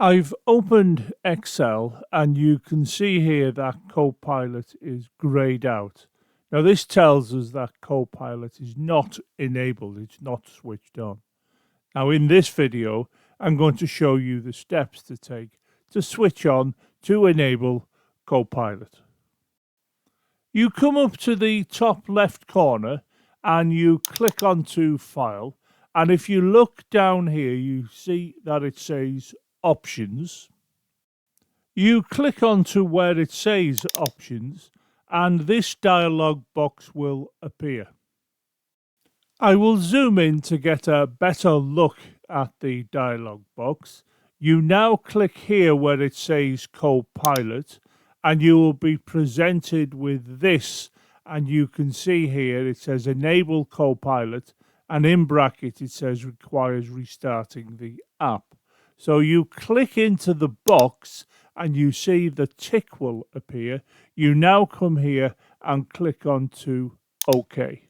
I've opened Excel and you can see here that Copilot is grayed out. Now this tells us that Copilot is not enabled, it's not switched on. Now in this video, I'm going to show you the steps to take to switch on to enable Copilot. You come up to the top left corner and you click onto File, and if you look down here you see that it says Options. You click onto where it says Options and this dialog box will appear. I will zoom in to get a better look at the dialog box. You now click here where it says Copilot and you will be presented with this, and you can see here it says Enable Copilot and in bracket it says requires restarting the app. So you click into the box and you see the tick will appear. You now come here and click onto OK.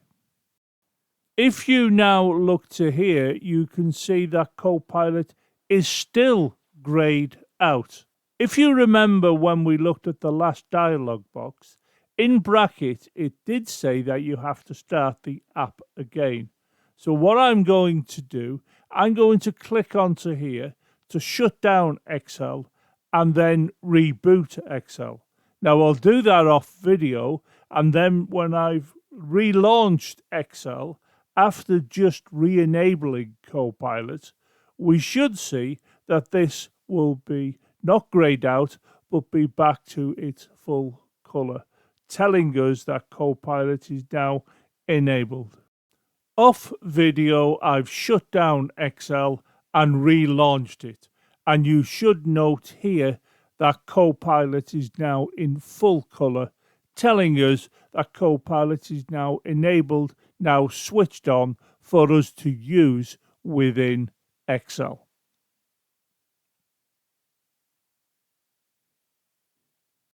If you now look to here, you can see that Copilot is still grayed out. If you remember when we looked at the last dialog box, in bracket it did say that you have to start the app again. So what I'm going to do, I'm going to click onto here to shut down Excel and then reboot Excel. Now I'll do that off video, and then when I've relaunched Excel, after just re-enabling Copilot, we should see that this will be not grayed out, but be back to its full color, telling us that Copilot is now enabled. Off video, I've shut down Excel and relaunched it, and you should note here that Copilot is now in full color, telling us that Copilot is now enabled, now switched on for us to use within Excel.